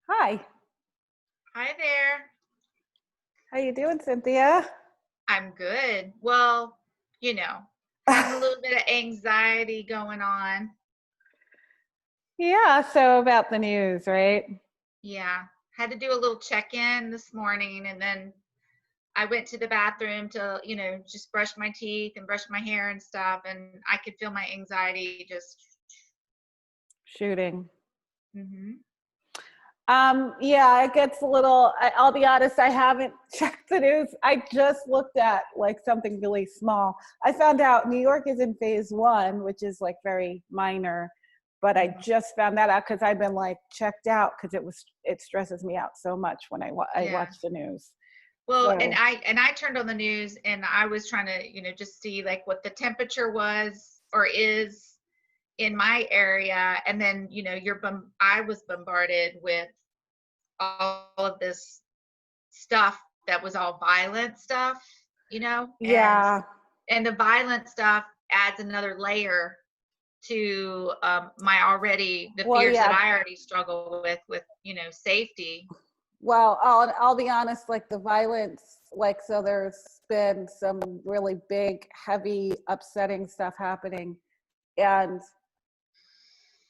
Hi, Hi there. how you doing, Cynthia? I'm good. Well, you know, having a little bit of anxiety going on. Yeah, so about the news, right? Yeah. Had to do a little check-in this morning and then I went to the bathroom to, just brush my teeth and brush my hair and stuff and I could feel my anxiety just Shooting. mhm. Yeah, it gets a little, I'll be honest, I haven't checked the news. I just looked at like something really small. I found out New York is in phase one, which is like very minor, but I Mhm. just found that out because I've been like checked out because it stresses me out so much when I Yeah. watch the news. Well, and So, I turned on the news and I was trying to, just see like what the temperature was or is in my area, and then I was bombarded with all of this stuff that was all violent stuff, and yeah. the violent stuff adds another layer to my already the Well, fears that yeah. I already struggle with safety. Well, I'll be honest, like the violence, like so there's been some really big, heavy, upsetting stuff happening. And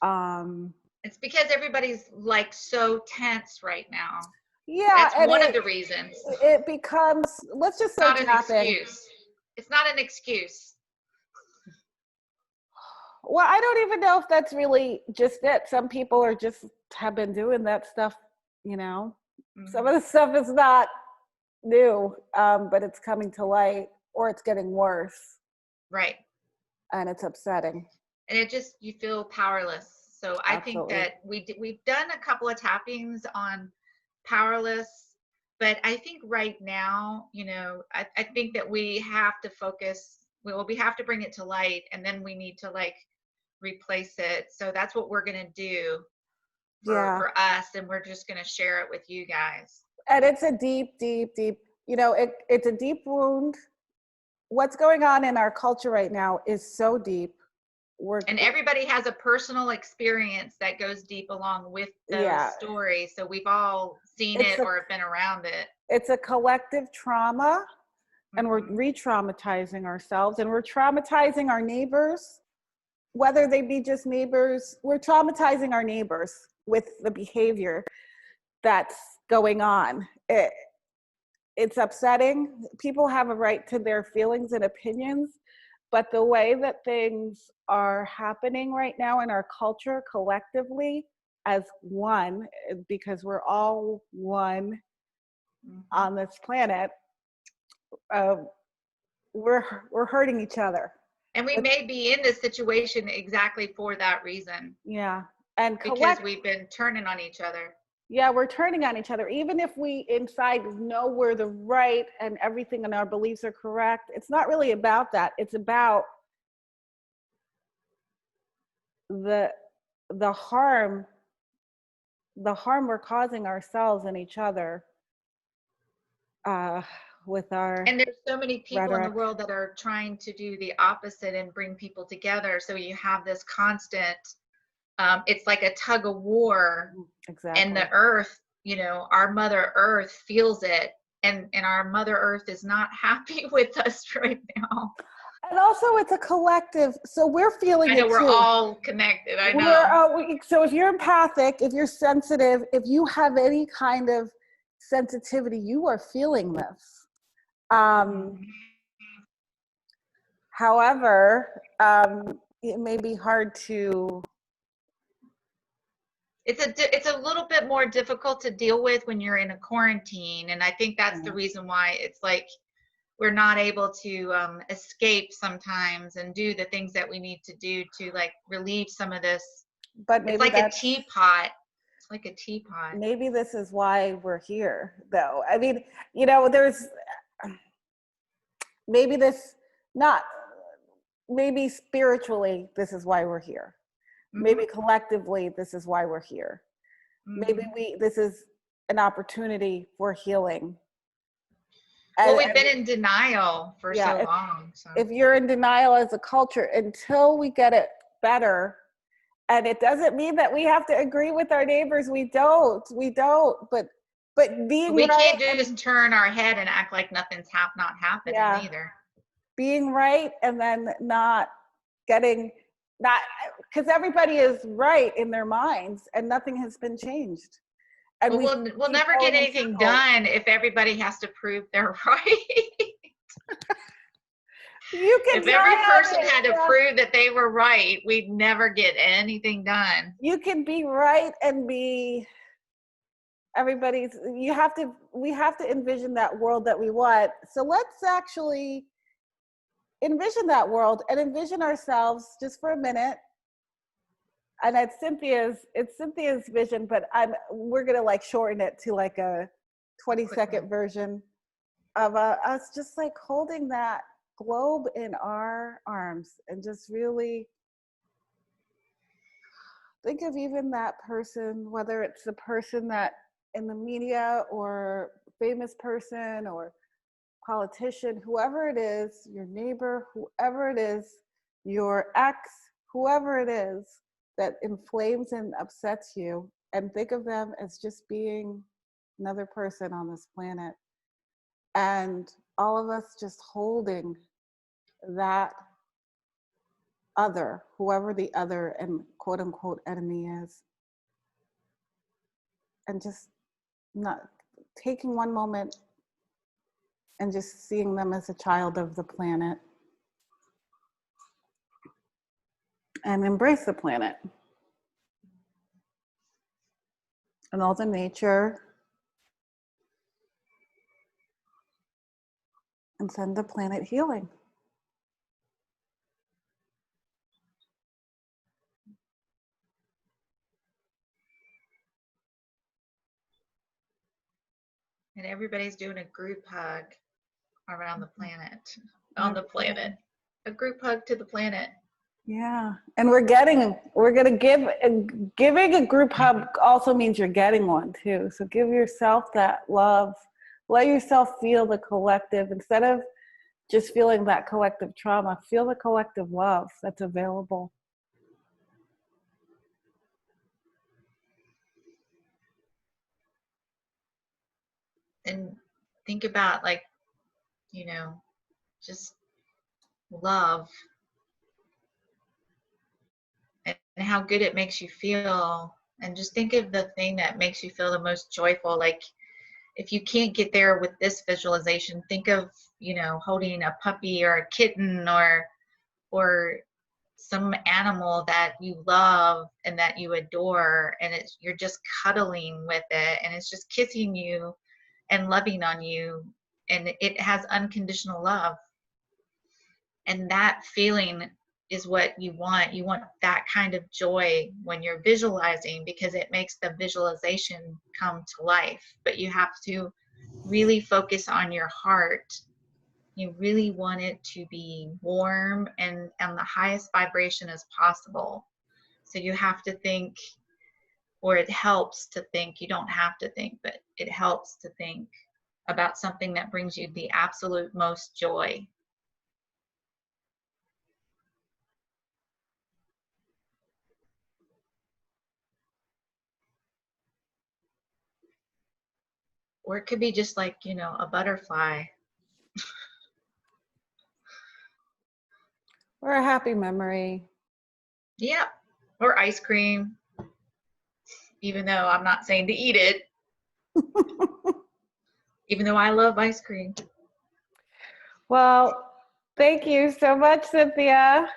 um It's because everybody's like so tense right now. yeah, That's and one of the reasons. it becomes, let's just start Not an tapping. excuse. It's not an excuse. Well, I don't even know if that's really just it. Some people are just have been doing that stuff, you know. Some of Hmm. the stuff is not new, but it's coming to light or it's getting worse Right. and it's upsetting. And it just you feel powerless. So I think Absolutely. that we've done a couple of tappings on powerless, but I think right now, I think that we have to focus. Well, we have to bring it to light, and then we need to like replace it. So that's what we're gonna do Yeah. for us, and we're just gonna share it with you guys. And it's a deep, deep, deep, it's a deep wound. What's going on in our culture right now is so deep. We're, And everybody has a personal experience that goes deep along with those yeah, stories. So we've all seen it's it a, or been around it. it's a collective trauma and we're Hmm. re-traumatizing ourselves and we're traumatizing our neighbors, whether they be just neighbors, we're traumatizing our neighbors with the behavior that's going on. It's upsetting. People have a right to their feelings and opinions, but the way that things are happening right now in our culture collectively as one, because we're all one Hmm. on this planet, uh, we're hurting each other. And we may be in this situation exactly for that reason, Yeah, and because we've been turning on each other. yeah, we're turning on each other. Even if we inside know we're the right and everything and our beliefs are correct, it's not really about that. It's about the the harm the harm we're causing ourselves and each other uh, with our And there's so many people in the rhetoric. world that are trying to do the opposite and bring people together. So you have this constant, it's like a tug of war, and Exactly. the earth, our Mother Earth feels it. And our Mother Earth is not happy with us right now. And also, it's a collective, so we're feeling I know it we're too. all connected. I know. So if you're empathic, if you're sensitive, if you have any kind of sensitivity, you are feeling this. Um, Mhm. However, it may be hard to. It's a little bit more difficult to deal with when you're in a quarantine, and I think that's the reason why it's like we're not able to escape sometimes and do the things that we need to do to like relieve some of this. But It's maybe like a that's teapot. It's like a teapot. maybe this is why we're here, though. I mean, there's maybe this not maybe spiritually this is why we're here. Maybe Hmm. collectively this is why we're here. Maybe Hmm. this is an opportunity for healing. Well, And we've been in denial for yeah, so long. So if you're in denial as a culture until we get it better And it doesn't mean that we have to agree with our neighbors. We don't, but being We right can't just turn our head and act like nothing's not happening yeah, either. being right and then not getting, not, because everybody is right in their minds and nothing has been changed. And Well, we'll never get anything done if everybody has to prove they're right. You can If every person it, had to prove that they were right, we'd never get anything done. You can be right and be everybody's, we have to envision that world that we want. So let's actually envision that world and envision ourselves just for a minute. And it's Cynthia's vision, but we're gonna like shorten it to like a 20-second version of us just like holding that globe in our arms and just really think of even that person, whether it's the person that in the media or famous person or politician, whoever it is, your neighbor, whoever it is, your ex, whoever it is that inflames and upsets you, and think of them as just being another person on this planet. And all of us just holding that other, whoever the other and quote unquote enemy is. And just not taking one moment and just seeing them as a child of the planet and embrace the planet and all the nature and send the planet healing. And everybody's doing a group hug around the planet, on the planet. A group hug to the planet. Yeah, and giving a group hug also means you're getting one too. So give yourself that love. Let yourself feel the collective instead of just feeling that collective trauma. Feel the collective love that's available. And think about just love and how good it makes you feel. And just think of the thing that makes you feel the most joyful. Like if you can't get there with this visualization, think of, holding a puppy or a kitten or some animal that you love and that you adore, and you're just cuddling with it and it's just kissing you and loving on you, and it has unconditional love. And that feeling is what you want. You want that kind of joy when you're visualizing, because it makes the visualization come to life. But you have to really focus on your heart. You really want it to be warm and on the highest vibration as possible. So you have to think, or it helps to think, you don't have to think, but it helps to think about something that brings you the absolute most joy. Or it could be just like, a butterfly. Or a happy memory. Yeah. Or ice cream. Even though I'm not saying to eat it. Even though I love ice cream. Well, thank you so much, Cynthia.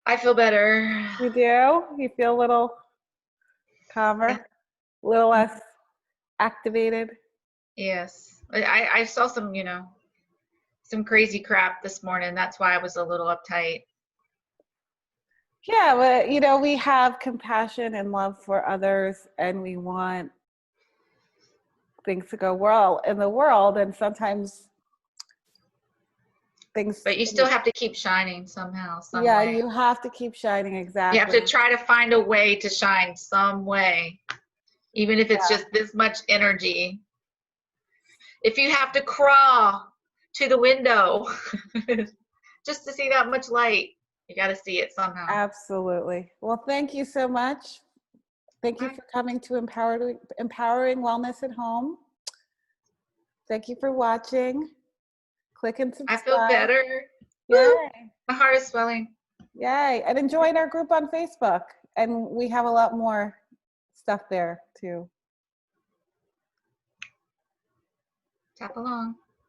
I feel better. You do? You feel a little calmer? Yeah. A little less activated? Yes. I saw some, some crazy crap this morning. That's why I was a little uptight. Yeah, but we have compassion and love for others, and we want things to go well in the world, and sometimes things. But you still have to keep shining somehow, some yeah, way. you have to keep shining, exactly. You have to try to find a way to shine some way, even if it's just this much energy. If you have to crawl to the window just to see that much light. You got to see it somehow. Absolutely. Well, thank you so much. Thank you Bye. for coming to Empowering Wellness at Home. Thank you for watching. Click and I feel subscribe. better. Yay. My heart is swelling. Yay. And join our group on Facebook. And we have a lot more stuff there too. Tap along.